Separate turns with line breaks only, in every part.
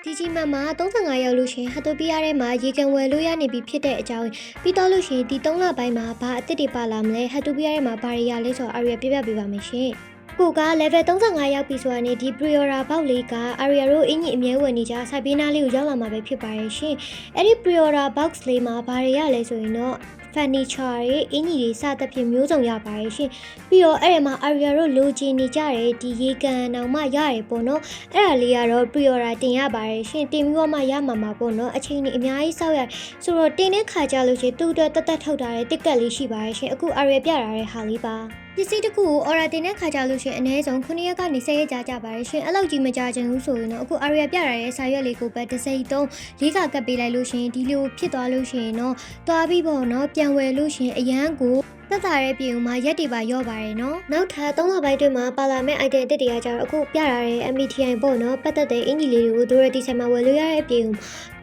ဒီကြီးမမ35ရောက်လို့ရှင်ဟတ်တိုပီးယားထဲမှာရေကန်ဝယ်လို့ရနေပြီဖြစ်တဲ့အကြောင်းပြီးတော့လို့ရှင်ဒီ3လပိုင်းမှာဘာအစ်စ်တွေပါလာမလဲဟတ်တိုပီးယားထဲမှာဘာတွေရလဲဆိုတော့အာရီယာပြပြပေးပါမယ်ရှင်ကိုက level 35ရောက်ပြီဆိုတာနဲ့ဒီ pre-order box လေးက Aria တို့အင်ကြီးအမြဲဝင်နေကြစိုက်ပေးနားလေးကိုရောက်လာမှာပဲဖြစ်ပါရဲ့ရှင်အဲ့ဒီ pre-order box လေးမှာဘာတွေရလဲဆိုရင်တော့furniture တွေအင်ကြီးတွေစသဖြင့်မျိုးစုံရပါတယ်ရှင်ပြီးတော့အဲ့ဒီမှာ Aria တို့လိုချင်နေကြတဲ့ဒီရေကန်အောင်မှရတယ်ပေါ့နော်အဲ့ဒါလေးကတော့ pre-order တင်ရပါတယ်ရှင်တင်ပြီးတော့မှရမှာမှာပေါ့နော်အချိန်ကြီးအများကြီးစောက်ရဆိုတော့တင်တဲ့ခါကြလို့ရှင်သူ့အတွက်တတ်ထုတ်တာတဲ့တစ်ကက်လေးရှိပါတယ်ရှင်အခု Aria ပြတာတဲ့ဟာလေးပါပစ္စည်းတစ်ခုကို order တင်တဲ့ခါကြလို့ရှင်အနည်းဆုံး9ရက်ကနေ10ရက်ကြာကြပါတယ်ရှင်အဲ့လောက်ကြီးမကြာချင်ဘူးဆိုရင်တော့အခု Aria ပြတာရဲ့စာရွက်လေးကိုပဲတစ်စိမ့်သုံးလေးကကပ်ပေးလိုက်လို့ရှင်ဒီလိုဖြစ်သွားလို့ရှင်တော့သွားပြီးပေါ့နော်ပြန်ဝယ်လို့ရှင်အရန်ကိုသက်သာတဲ့ပြင်မှာရက်တွေပါရော့ပါတယ်နော်နောက်ထပ်3လပိုင်းတွင်မှာပါလာမဲ့ item အစ်တွေကကြတော့အခုပြတာတဲ့ MBTI ပေါ့နော်ပတ်သက်တဲ့အင်ကြီးလေးတွေကိုတို့ရဒီဆိုင်မှာဝယ်လို့ရတဲ့အပြင်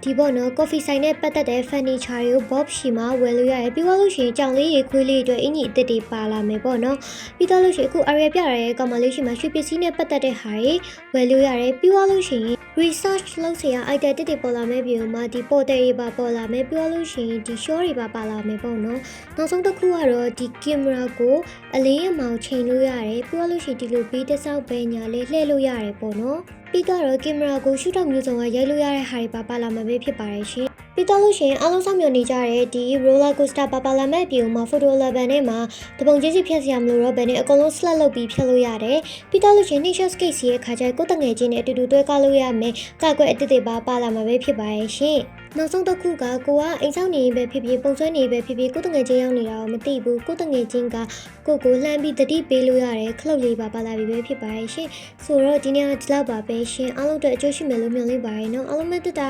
ဒီပေါ့နော် coffee ဆိုင်နဲ့ပတ်သက်တဲ့ furniture တွေကို bob ရှိမှာဝယ်လို့ရတယ်ပြီးတော့လို့ရှိရင်ကြောင်လေးတွေခွေးလေးတွေအတွက်အင်ကြီးအစ်တွေပါလာမယ်ပေါ့နော်ပြီးတော့လို့ရှိရင်အခု Aria ပြရတဲ့ကောင်မလေးရှိမှာရွှေပစ္စည်းနဲ့ပတ်သက်တဲ့ဟာတွေဝယ်လို့ရတယ်ပြီးတော့လို့ရှိရင် research လုပ်စရာ item အစ်တွေပေါ်လာမဲ့ပြင်မှာဒီ portal တွေပါပေါ်လာမယ်ပြီးတော့လို့ရှိရင်ဒီ show တွေပါလာမယ်ပေါ့နော်နောက်ဆုံးတစ်ခုကတော့ဒီ camera ကိုအလင်းအမောင်ချိန်လို့ရတယ်ပြီးတော့လို့ရှိရင်ဒီလိုဘေးတစ်ဆောက်ပဲညာလေးလှည့်လို့ရတယ်ပေါ့နော်ပြီးတော့ကင်မရာကိုရှုထောင့်မျိုးစုံကရိုက်လို့ရတဲ့ဟာတွေပါလာမှာပဲဖြစ်ပါတယ်ရှင်ပြီးတော့လို့ရှိရင်အားလုံးစောင့်မျှော်နေကြတဲ့ဒီ roller coaster ပါလာမဲ့ပြင်မှာ photo 11နဲ့မှာတပုံချင်းစီဖြတ်စရာမလိုတော့ဘဲနဲ့အကုန်လုံး slide လုပ်ပြီးဖြတ်လို့ရတယ်ပြီးတော့လို့ရှိရင် nature skate စီရဲ့ခါကျကိုယ်တငယ်ချင်းနဲ့အတူတူတွဲကားလို့ရမယ်ကာကွယ်အစ်စ်တွေပါလာမှာပဲဖြစ်ပါရဲ့ရှင်နောက်ဆုံးတစ်ခုကကိုကအိမ်ဆောင်နေပဲဖြစ်ဖြစ်ပုံဆွဲနေပဲဖြစ်ဖြစ်ကိုယ်တငယ်ချင်းရောက်နေတာကိုမသိဘူးကိုယ်တငယ်ချင်းကကိုလှမ်းပြီးတတိပေးလို့ရတယ်ခလုတ်လေးပါလာပြီးပဲဖြစ်ပါရဲ့ရှင်ဆိုတော့ဒီနေ့ကဒီလောက်ပါပဲရှင်အားလုံးအတွက်အကျိုးရှိမယ်လို့မျှော်လင့်ပါတယ်နော်အားလုံးပဲတတာ